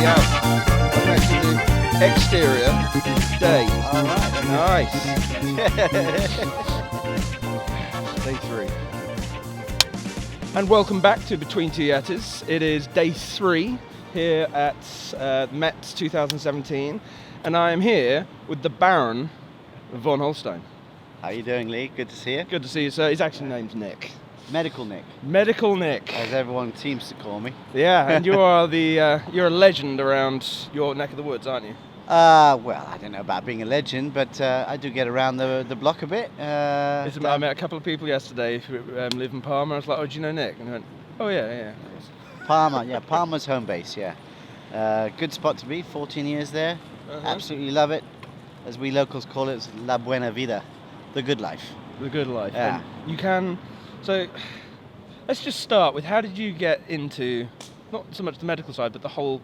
actually out. I'm actually the exterior day. All right. Nice. Day 3. And welcome back to Between Two Yetis. It is day 3 here at Met 2017, and I am here with the Baron von Holstein. How you doing, Lee? Good to see you. Good to see you, sir. His actual name's Nick. Medical Nick, Medical Nick. as everyone seems to call me. Yeah, and you are you're a legend around your neck of the woods, aren't you? Well, I don't know about being a legend, but I do get around the block a bit. I met a couple of people yesterday who live in Parma. I was like, oh, do you know Nick? And they went, oh, yeah, of course. Parma, yeah, Parma's home base, yeah. Good spot to be, 14 years there. Absolutely love it. As we locals call it, it's La Buena Vida, the good life. The good life. Yeah. And you can, so let's just start with, how did you get into, not so much the medical side, but the whole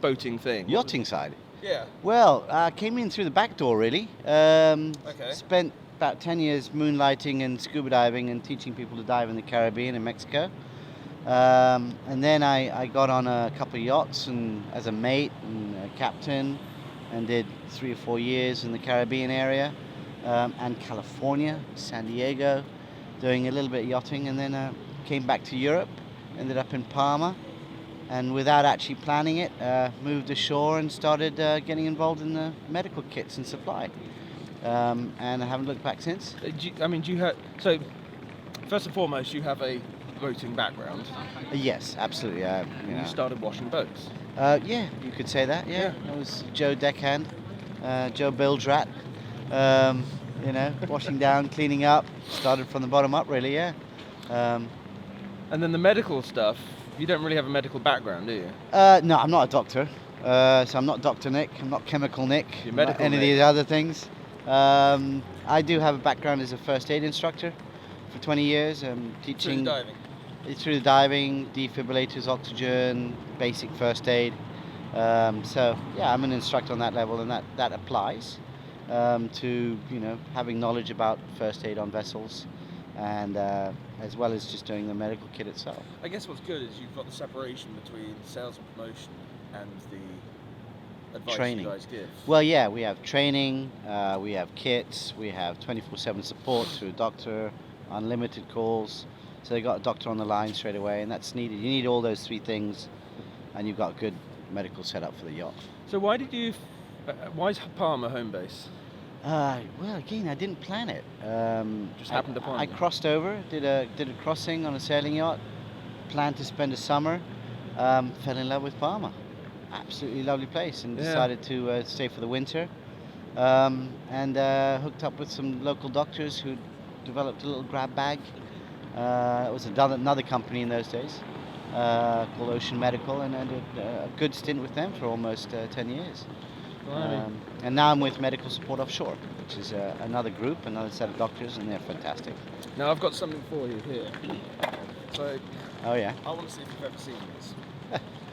boating thing? Yachting side. Yeah. Well, I came in through the back door, really. Spent about 10 years moonlighting and scuba diving and teaching people to dive in the Caribbean and Mexico. And then I got on a couple of yachts and as a mate and a captain, and did 3 or 4 years in the Caribbean area and California, San Diego, doing a little bit of yachting, and then came back to Europe, ended up in Parma, and without actually planning it, moved ashore and started getting involved in the medical kits and supply. And I haven't looked back since. So first and foremost, you have a boating background. Yes, absolutely. You started washing boats. Yeah, you could say that. Yeah, I was Joe Deckhand, Joe Bilgerat. Washing down, cleaning up. Started from the bottom up, really. Yeah. And then the medical stuff. You don't really have a medical background, do you? No, I'm not a doctor. So I'm not Dr. Nick. I'm not Chemical Nick. You're medical any Nick. of these other things. I do have a background as a first aid instructor for 20 years. Teaching. Through the diving, defibrillators, oxygen, basic first aid. So yeah, I'm an instructor on that level, and that applies to having knowledge about first aid on vessels, and as well as just doing the medical kit itself. I guess what's good is you've got the separation between sales and promotion and the advice Training. you guys give. Well, yeah, we have training, we have kits, we have 24/7 support to a doctor, unlimited calls. So they got a doctor on the line straight away, and that's needed. You need all those 3 things, and you've got a good medical setup for the yacht. So why is Parma home base? Well, again, I didn't plan it. Just happened upon I you. crossed over, did a crossing on a sailing yacht, planned to spend a summer, fell in love with Parma. Absolutely lovely place, and decided to stay for the winter, and hooked up with some local doctors who developed a little grab bag. It was another company in those days called Ocean Medical, and I did a good stint with them for almost 10 years. And now I'm with Medical Support Offshore, which is another group, another set of doctors, and they're fantastic. Now I've got something for you here. So Oh yeah? I want to see if you've ever seen this.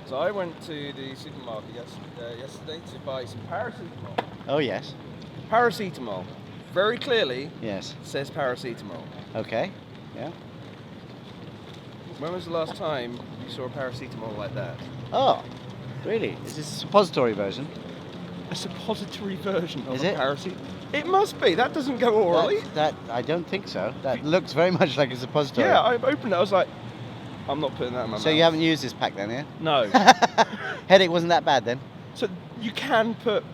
So I went to the supermarket yesterday to buy some paracetamol. Oh yes. Paracetamol. Very clearly Yes. says paracetamol. Okay. Yeah. When was the last time you saw a paracetamol like that? Oh, really? Is this a suppository version? A suppository version of Is a it? paracetamol? It must be. That doesn't go orally. That I don't think so. That looks very much like a suppository. Yeah, I opened it. I was like, I'm not putting that in my mouth. So you haven't used this pack then, yeah? No. Headache wasn't that bad then? So you can put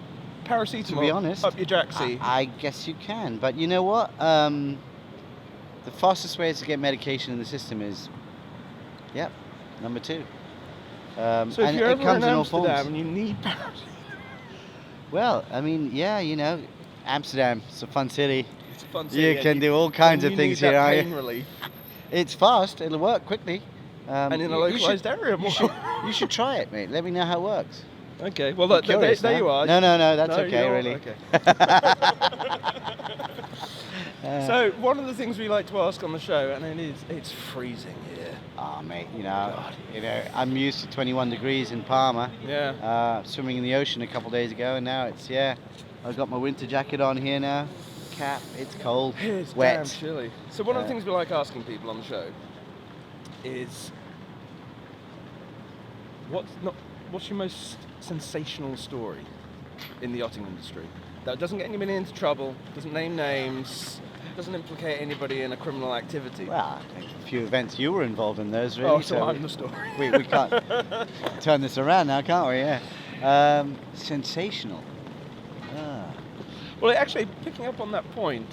paracetamol To be honest, up your jacksie. I guess you can, but you know what? The fastest way to get medication in the system is, number 2. So and if you're it ever comes in in all Amsterdam forms. and you need paracetamol, Well, I mean, yeah, Amsterdam, it's a fun city. it's a fun You can do all kinds of things here, aren't pain you? relief. It's fast. It'll work quickly. And in a you localized area. You should try it, mate. Let me know how it works. Okay, well, I'm look, there curious now. you are. No, that's No, you okay, know what? really. Okay. So one of the things we like to ask on the show, and it's freezing here. Oh, mate, I'm used to 21 degrees in Parma. Yeah. Swimming in the ocean a couple of days ago, and now it's I've got my winter jacket on here now. Cap, it's cold, It's wet. damn chilly. So one of the things we like asking people on the show is what's your most sensational story in the yachting industry that doesn't get anybody into trouble, doesn't name names, doesn't implicate anybody in a criminal activity? Well, I think a few events you were involved in those, really. Oh, so I'm the story. We can't turn this around now, can't we? Yeah. Sensational. Well, actually, picking up on that point,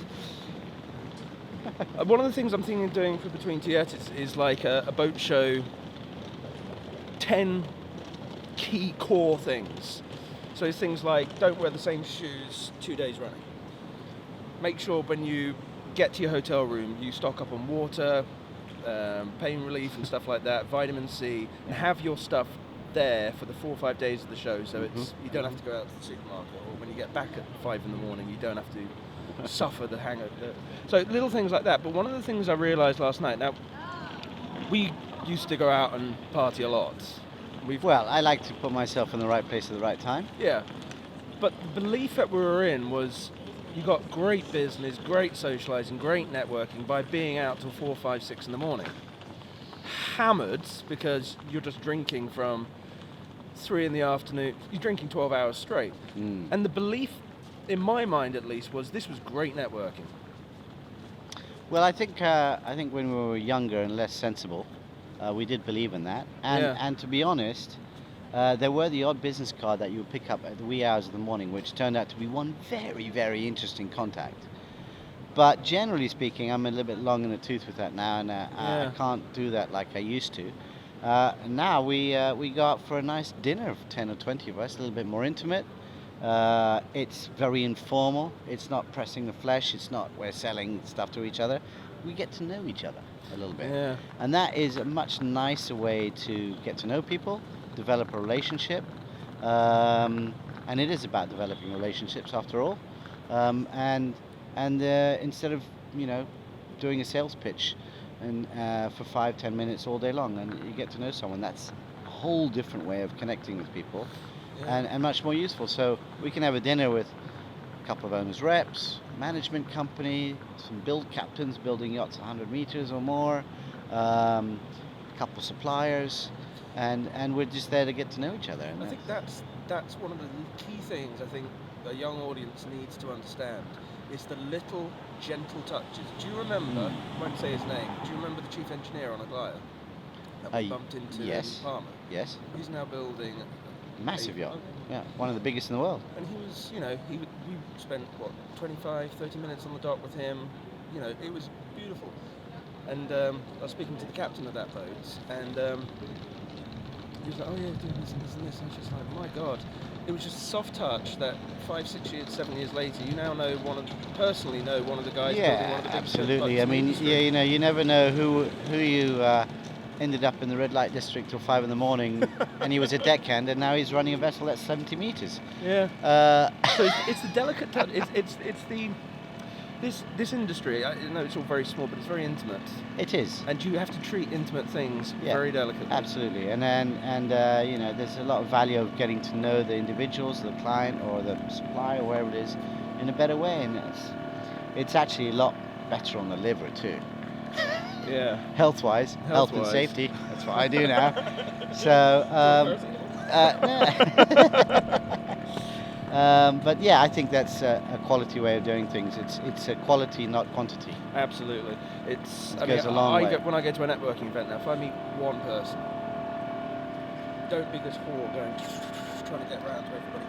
one of the things I'm thinking of doing for Between Two Yetis is like a boat show, 10 key core things. So it's things like, don't wear the same shoes 2 days running. Make sure when you get to your hotel room, you stock up on water, pain relief and stuff like that, vitamin C, and have your stuff there for the 4 or 5 days of the show, so it's you don't have to go out to the supermarket, or when you get back at 5 in the morning, you don't have to suffer the hangover. So little things like that. But one of the things I realised last night, now we used to go out and party a lot. Well, I like to put myself in the right place at the right time. Yeah, but the belief that we were in was you got great business, great socialising, great networking by being out till 4, 5, 6 in the morning. Hammered because you're just drinking from 3 in the afternoon. You're drinking 12 hours straight. And the belief, in my mind at least, was this was great networking. Well, I think when we were younger and less sensible, we did believe in that. And to be honest, there were the odd business card that you would pick up at the wee hours of the morning, which turned out to be one very, very interesting contact. But generally speaking, I'm a little bit long in the tooth with that now, and I can't do that like I used to. Now we go out for a nice dinner of 10 or 20 of us, a little bit more intimate. It's very informal. It's not pressing the flesh. It's not we're selling stuff to each other. We get to know each other a little bit. Yeah. And that is a much nicer way to get to know people, develop a relationship. And it is about developing relationships after all. And instead of, doing a sales pitch and for 5-10 minutes all day long, and you get to know someone, that's a whole different way of connecting with people. And much more useful. So we can have a dinner with a couple of owners' reps, management company, some build captains building yachts 100 meters or more, a couple of suppliers, and we're just there to get to know each other. And I think that's one of the key things I think a young audience needs to understand. It's the little gentle touches. Do you remember, I won't say his name, do you remember the chief engineer on Aglaya that we bumped into in Palma? Yes. He's now building massive yacht. Yeah, one of the biggest in the world. And he was, we spent, 25, 30 minutes on the dock with him. It was beautiful. And I was speaking to the captain of that boat, and he was like, oh yeah, doing this and this and this. And I was just like, my God. It was just a soft touch that 5, 6 years, 7 years later, you now personally know one of the guys building one of the biggest absolutely. I mean, you never know who you ended up in the red light district till 5 in the morning, and he was a deckhand, and now he's running a vessel that's 70 meters. Yeah. So it's the delicate touch. It's the this industry. I know it's all very small, but it's very intimate. It is. And you have to treat intimate things very delicately. Absolutely. And there's a lot of value of getting to know the individuals, the client or the supplier, or wherever it is, in a better way. And it's actually a lot better on the liver too. Yeah. Health-wise, health and safety. That's what I do now. So, but yeah, I think that's a quality way of doing things. It's a quality, not quantity. Absolutely. It goes a long way. When I go to a networking event now, if I meet one person, don't be this whore going trying to get around to everybody.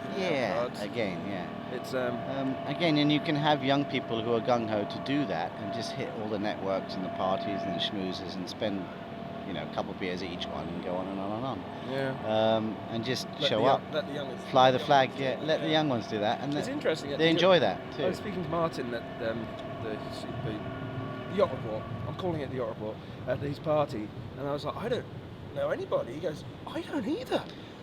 Again. It's again, and you can have young people who are gung ho to do that and just hit all the networks and the parties and the schmoozes and spend, a couple of beers at each one and go on and on and on. Yeah. And just show up, fly the flag. Yeah, let the young ones do that, and it's interesting. They enjoy that too. I was speaking to Martin at the yacht report. I'm calling it the yacht report at his party, and I was like, I don't know anybody. He goes, I don't either.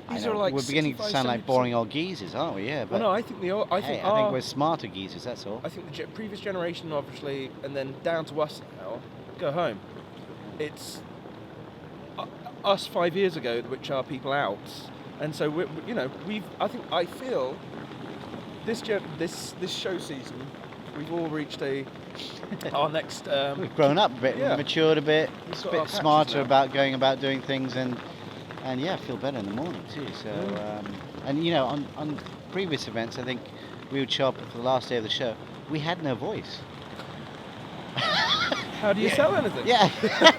These are like we're beginning to sound like boring old geezers, aren't we? Yeah. But no, I think I think we're smarter geezers. That's all. I think the previous generation, obviously, and then down to us now, go home. It's us 5 years ago, which are people out, and so I feel this show season, we've all reached our next. We've grown up a bit, matured a bit, a bit smarter about going about doing things, and and yeah, feel better in the morning too. So and you know, on previous events, I think we would show up for the last day of the show. We had no voice. How do you sell anything? Yeah,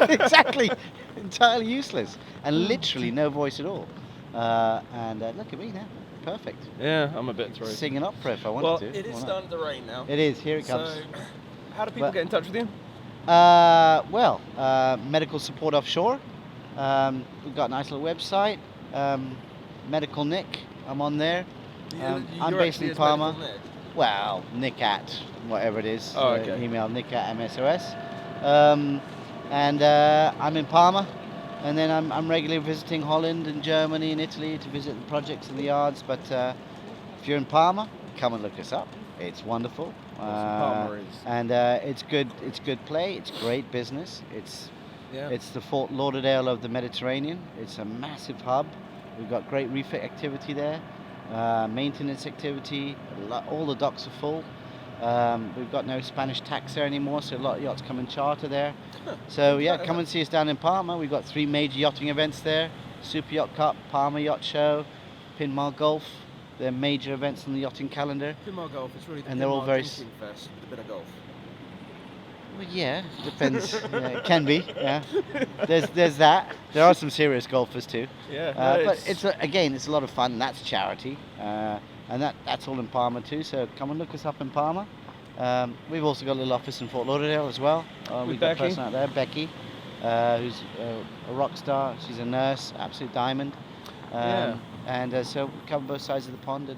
exactly. Entirely useless, and literally no voice at all. And look at me now, perfect. Yeah, I'm a bit through. Sing an opera if I wanted Well, to. it is starting to rain now. It is. Here it comes. So, how do people get in touch with you? Medical support offshore. We've got a nice little website. Medical Nick, I'm on there. I'm based in Palma. Well, Nick at whatever it is. Oh, okay. Email Nick at MSOS. And I'm in Palma, and then I'm regularly visiting Holland and Germany and Italy to visit the projects and the yards. But if you're in Palma, come and look us up. It's wonderful. Palma is. And it's good. It's good play. It's great business. It's the Fort Lauderdale of the Mediterranean. It's a massive hub. We've got great refit activity there, maintenance activity. All the docks are full. We've got no Spanish tax there anymore, so a lot of yachts come and charter there. So yeah, come and see us down in Palma. We've got 3 major yachting events there: Super Yacht Cup, Palma Yacht Show, Pinmar Golf. They're major events on the yachting calendar. Pinmar Golf is really the and they're all very fest with a bit of golf. Well, yeah, depends. Yeah, it can be. Yeah, there's that. There are some serious golfers too. Yeah, but it's a lot of fun. That's charity, and that's all in Palma too. So come and look us up in Palma. We've also got a little office in Fort Lauderdale as well. We've got a person out there, Becky, who's a rock star. She's a nurse, absolute diamond. And so we cover both sides of the pond,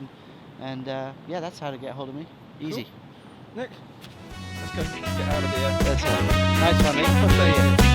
and yeah, that's how to get hold of me. Easy. Cool. Nick, let's go get out of here. That's nice one, Nick.